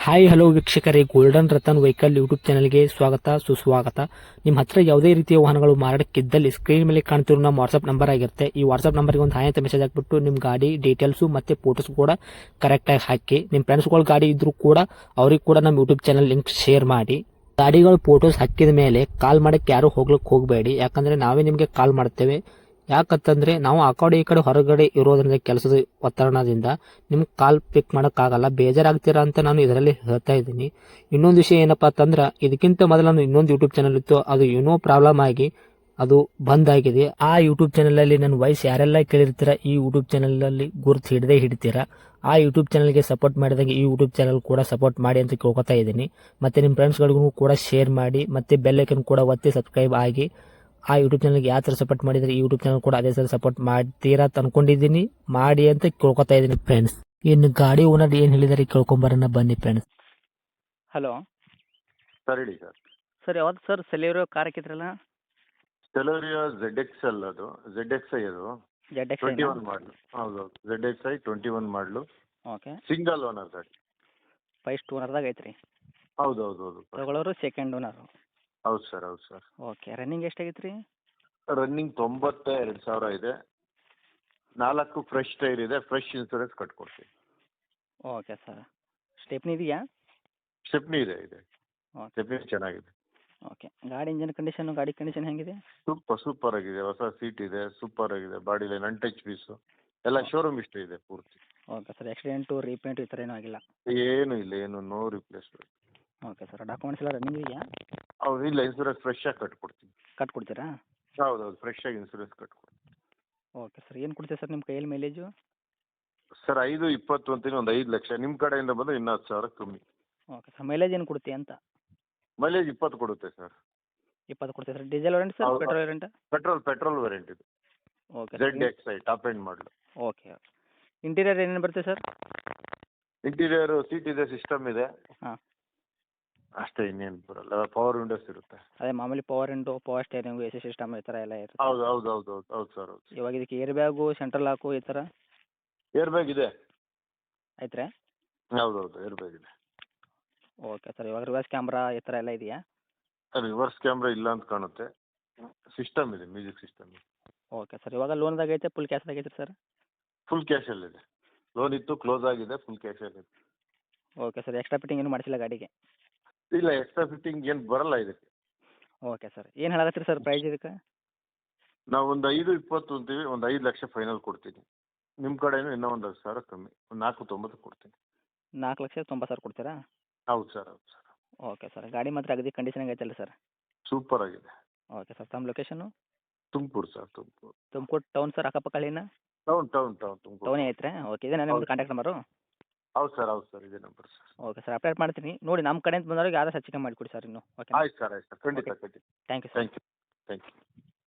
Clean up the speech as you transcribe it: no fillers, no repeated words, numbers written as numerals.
Hi hello ವೀಕ್ಷಕರೇ, golden Ratan vehicle YouTube ಚಾನಲ್ಗೆ ಸ್ವಾಗತ ಸುಸ್ವಾಗತ. ನಿಮ್ಮ ಹತ್ರ ಯಾವುದೇ ರೀತಿಯ ವಾಹನಗಳು ಮಾರಾಟಕ್ಕಿದ್ದಲ್ಲಿ ಸ್ಕ್ರೀನ್ ಮೇಲೆ ಕಾಣ್ತಿರೋ ನಮ್ಮ ವಾಟ್ಸ್ಆಪ್ ನಂಬರ್ ಆಗಿರುತ್ತೆ. ಈ ವಾಟ್ಸ್ಆಪ್ ನಂಬರ್ಗೆ ಒಂದು ಹಾಯ್ ಅಂತ ಮೆಸೇಜ್ ಹಾಕ್ಬಿಟ್ಟು ನಿಮ್ಮ ಗಾಡಿ ಡೀಟೇಲ್ಸು ಮತ್ತೆ ಫೋಟೋಸ್ ಕೂಡ ಕರೆಕ್ಟಾಗಿ ಹಾಕಿ. ನಿಮ್ಮ ಫ್ರೆಂಡ್ಸ್ಗಳ ಗಾಡಿ ಇದ್ರೂ ಕೂಡ ಅವ್ರಿಗೆ ಕೂಡ ನಮ್ಮ ಯೂಟ್ಯೂಬ್ ಚಾನಲ್ ಲಿಂಕ್ ಶೇರ್ ಮಾಡಿ. ಗಾಡಿಗಳು ಫೋಟೋಸ್ ಹಾಕಿದ ಮೇಲೆ ಕಾಲ್ ಮಾಡಕ್ಕೆ ಯಾರು ಹೋಗ್ಲಿಕ್ಕೆ ಹೋಗಬೇಡಿ, ಯಾಕಂದ್ರೆ ನಾವೇ ನಿಮಗೆ ಕಾಲ್ ಮಾಡ್ತೇವೆ. ಯಾಕಂತಂದ್ರೆ ನಾವು ಆ ಕಡೆ ಈ ಕಡೆ ಹೊರಗಡೆ ಇರೋದ್ರಿಂದ ಕೆಲಸದ ಒತ್ತಡದಿಂದ ನಿಮ್ಗೆ ಕಾಲ್ ಪಿಕ್ ಮಾಡೋಕ್ಕಾಗಲ್ಲ, ಬೇಜಾರಾಗ್ತೀರಾ ಅಂತ ನಾನು ಇದರಲ್ಲಿ ಹೇಳ್ತಾ ಇದ್ದೀನಿ. ಇನ್ನೊಂದು ವಿಷಯ ಏನಪ್ಪಾ ಅಂತಂದ್ರೆ, ಇದಕ್ಕಿಂತ ಮೊದಲು ನಾನು ಇನ್ನೊಂದು ಯೂಟ್ಯೂಬ್ ಚಾನಲ್ ಇತ್ತು, ಅದು ಏನೋ ಪ್ರಾಬ್ಲಮ್ ಆಗಿ ಅದು ಬಂದ್ ಆಗಿದೆ. ಆ ಯೂಟ್ಯೂಬ್ ಚಾನಲ್ ಅಲ್ಲಿ ನನ್ನ ವಾಯ್ಸ್ ಯಾರೆಲ್ಲ ಕೇಳಿರ್ತೀರಾ, ಈ ಯೂಟ್ಯೂಬ್ ಚಾನಲ್ ಅಲ್ಲಿ ಗುರುತು ಹಿಡದೇ ಹಿಡಿತೀರಾ. ಆ ಯೂಟ್ಯೂಬ್ ಚಾನಲ್ಗೆ ಸಪೋರ್ಟ್ ಮಾಡಿದಾಗ ಈ ಯೂಟ್ಯೂಬ್ ಚಾನಲ್ ಕೂಡ ಸಪೋರ್ಟ್ ಮಾಡಿ ಅಂತ ಕೇಳ್ಕೊತಾ ಇದ್ದೀನಿ. ಮತ್ತೆ ನಿಮ್ಮ ಫ್ರೆಂಡ್ಸ್ಗಳಿಗೂ ಕೂಡ ಶೇರ್ ಮಾಡಿ, ಮತ್ತೆ ಬೆಲ್ ಐಕನ್ ಕೂಡ ಒತ್ತಿ ಸಬ್ಸ್ಕ್ರೈಬ್ ಆಗಿ. ಆ ಯೂಟ್ಯೂಬ್ ಚಾನಲ್ಗೆ ಯಾವ ಥರ ಸಪೋರ್ಟ್ ಮಾಡಿದ್ರೆ ಈ ಯೂಟ್ಯೂಬ್ ಚಾನಲ್ ಕೂಡ ಅದೇ ಥರ ಸಪೋರ್ಟ್ ಮಾಡ್ತೀರಾ ಅಂತ ಅನ್ಕೊಂಡಿದ್ದೀನಿ. ಮಾಡಿ ಅಂತ ಕೇಳ್ಕೊತಾ ಇದ್ದೀನಿ ಫ್ರೆಂಡ್ಸ್. ಇನ್ನು ಗಾಡಿ ಓನರ್ ಏನು ಹೇಳಿದಾರೆ ಕೇಳ್ಕೊಂಬರೋಣ ಬನ್ನಿ ಫ್ರೆಂಡ್ಸ್. ಹಲೋ ಸರ್ ಹೇಳಿ ಸರ್. ಸರ್, ಯಾವ್ದು ಸರ್ ಸೆಲೆರಿಯೋ ಕಾರ್ ಹಾಕಿದ್ರಲ್ಲ? ಸೆಲೆರಿಯೋ ZXL ಅದು ZXI ಅದು ಜೆಡ್ ಎಕ್ಸ್ 21 ಮಾಡಲು. ಹೌದು ZXI 21 ಮಾಡಲು, ಓಕೆ. ಸಿಂಗಲ್ ಓನರ್ ಗಾಡಿ. ಫಸ್ಟ್ ಓನರ್ದಾಗ ಐತ್ರಿ? ಹೌದು ಹೌದು ಹೌದು ತಗೊಳ್ಳೋರು ಸೆಕೆಂಡ್ ಓನರು? ಹೌದು ಸರ್ ಹೌದು ಸರ್. ಓಕೆ. ರನ್ನಿಂಗ್ ಎಷ್ಟಾಗೈತೆ ರೀ? ರನ್ನಿಂಗ್ 92,000 ಇದೆ. 4 ಫ್ರೆಶ್ ಟೈರ್ ಇದೆ, ಫ್ರೆಶ್ ಇನ್ಸೂರೆನ್ಸ್ ಕಟ್ಕೊಡ್ತೀವಿ. Okay sir. ಸ್ಟೆಪ್ನಿ ಇದೆಯಾ? ಸ್ಟೆಪ್ನಿ ಇದೆ ಇದೆ ಓಕೆ. ಸ್ಟೆಪ್ನಿ ಚೆನ್ನಾಗಿದೆ. ಓಕೆ. ಗಾಡಿ ಇಂಜನ್ ಕಂಡೀಷನು, ಗಾಡಿ ಕಂಡೀಷನ್ ಹೆಂಗಿದೆ? ಸೂಪರ್ ಆಗಿದೆ. ಹೊಸ ಸೀಟ್ ಇದೆ, ಸೂಪರ್ ಆಗಿದೆ. ಬಾಡಿ ಲೈನ್ ಅನ್ಟಚ್ ಪೀಸು ಎಲ್ಲ ಶೋರೂಮ್ ಇಷ್ಟ ಇದೆ ಪೂರ್ತಿ. Okay sir. ಆಕ್ಸಿಡೆಂಟು ರೀಪೇಂಟು ಈ ಥರ ಏನೂ ಆಗಿಲ್ಲ? ಏನು ಇಲ್ಲ, ಏನು no replacement. Okay sir. Documents ಎಲ್ಲ ರನ್ನಿಂಗ್ ಇದೆಯಾ? ಹೌದು, ಇಲ್ಲ ಇನ್ಸೂರೆನ್ಸ್ ಫ್ರೆಶ್ ಆಗಿ ಕಟ್ಕೊಡ್ತೀನಿ. ಕಟ್ಕೊಡ್ತೀರಾ? ಹೌದು ಹೌದು ಫ್ರೆಶ್ ಆಗಿ ಇನ್ಸೂರೆನ್ಸ್ ಕಟ್ಕೊಡ್ತೀನಿ. Okay sir. ಏನು ಕೊಡ್ತೀವಿ ಸರ್ ನಿಮ್ಮ ಕೈಯಲ್ಲಿ ಮೈಲೇಜು? ಸರ್ 5-20 ಅಂತೀನಿ, ಒಂದು 5 ಲಕ್ಷ. ನಿಮ್ಮ ಕಡೆಯಿಂದ ಬಂದರೆ ಇನ್ನೂ 10,000 ಕಮ್ಮಿ. Okay sir. ಮೈಲೇಜ್ ಏನು ಕೊಡ್ತೀವಿ ಅಂತ? ಮೈಲೇಜ್ 20 ಕೊಡುತ್ತೆ ಸರ್. 20 ಕೊಡ್ತೀವಿ ಸರ್. ಡೀಸೆಲ್ ವೇರಿಯಂಟ್ ಸರ್, ಹೌದು. Petrol variant? ಪೆಟ್ರೋಲ್ ವೇರಿಯಂಟ್ ಇದು. ಓಕೆ. ZXI ಟಾಪ್ ಎಂಡ್ ಮಾಡಲು. ಓಕೆ. ಇಂಟೀರಿಯರ್ ಏನೇನು ಬರುತ್ತೆ ಸರ್? ಇಂಟೀರಿಯರ್ ಸೀಟ್ ಇದೆ, ಸಿಸ್ಟಮ್ ಇದೆ. ಹಾಂ. ಅಷ್ಟೇ, ಇನ್ನೇನು ಬರಲ್ಲ. ಪವರ್ ವಿಂಡೋಸ್ ಇರುತ್ತೆ. ಅದೇ ಮಾಮೂಲಿ power window, power steering, A C system ಈ ಥರ ಎಲ್ಲ ಇರುತ್ತೆ? ಹೌದು ಹೌದು ಹೌದು ಹೌದು ಹೌದು ಸರ್ ಹೌದು. ಇವಾಗ ಇದಕ್ಕೆ ಏರ್ ಬ್ಯಾಗು, ಸೆಂಟ್ರಲ್ ಲಾಕು ಈ ಥರ ಏರ್ ಬ್ಯಾಗ್ ಇದೆ. ಐತ್ರಾ? ಹೌದು ಹೌದು ಏರ್ ಬ್ಯಾಗ್ ಇದೆ. Okay sir. ಇವಾಗ ರಿವರ್ಸ್ ಕ್ಯಾಮ್ರಾ ಈ ಥರ ಎಲ್ಲ ಇದೆಯಾ? ರಿವರ್ಸ್ ಕ್ಯಾಮ್ರಾ ಇಲ್ಲ ಅಂತ ಕಾಣುತ್ತೆ. ಸಿಸ್ಟಮ್ ಇದೆ, ಮ್ಯೂಸಿಕ್ ಸಿಸ್ಟಮ್ ಇದೆ. Okay sir. ಇವಾಗ ಲೋನ್ದಾಗ ಐತೆ, ಫುಲ್ ಕ್ಯಾಶ್ದಾಗ ಐತೆ ಸರ್? ಫುಲ್ ಕ್ಯಾಶಲ್ಲಿದೆ. ಲೋನ್ ಇತ್ತು, ಕ್ಲೋಸ್ ಆಗಿದೆ, ಫುಲ್ ಕ್ಯಾಶಲ್ಲಿದೆ. Okay sir. ಎಕ್ಸ್ಟ್ರಾ ಫಿಟ್ಟಿಂಗ್ ಏನು ಮಾಡಿಸಿಲ್ಲ ಗಾಡಿಗೆ? ಇಲ್ಲ, ಎಕ್ಸ್ಟ್ರಾ ಫಿಟ್ಟಿಂಗ್ ಏನು ಬರಲ್ಲ ಇದಕ್ಕೆ. Okay sir. ಏನು ಹೇಳತ್ತೀರಿ ಸರ್ ಪ್ರೈಸ್ ಇದಕ್ಕೆ? ನಾವು ಒಂದು 5-20 ಅಂತೀವಿ, ಒಂದು 5 ಲಕ್ಷ ಫೈನಲ್ ಕೊಡ್ತೀನಿ. ನಿಮ್ಮ ಕಡೆನೂ ಇನ್ನೂ ಒಂದು 10,000 ಕಮ್ಮಿ, ಒಂದು 4-9 ಕೊಡ್ತೀನಿ. 4,90,000 ಕೊಡ್ತೀರಾ? ಹೌದು ಸರ್ ಹೌದು ಸರ್. Okay sir. ಗಾಡಿ ಮಾತ್ರ ಅಗದಿ ಕಂಡೀಷನ್ ಐತಲ್ಲ ಸರ್? ಸೂಪರ್ ಆಗಿದೆ. Okay sir. ತಮ್ಮ location? Tumakuru sir, Tumakuru. Tumakuru town sir, ಅಕ್ಕಪಕ್ಕ ಹಳ್ಳಿನ? Town town town Tumakuru. ಟೌನೇ ಐತ್ರಾ? ಓಕೆ. ಇದೇನಾ ನಿಮ್ಮದು ಕಾಂಟ್ಯಾಕ್ಟ್ ನಂಬರು? ಹೌದು ಸರ್ ಇದೇ number sir. Okay sir. Update ಮಾಡ್ತೀನಿ ನೋಡಿ, ನಮ್ಮ ಕಡೆಯಿಂದ ಬಂದವ್ರಿಗೆ ಯಾರು ಹೆಚ್ಚಿಗೆ ಮಾಡಿಕೊಡಿ ಸರ್ ಇನ್ನು. ಓಕೆ. ಆಯ್ತು ಸರ್ ಖಂಡಿತ ಖಂಡಿತ. Thank you sir. Thank you.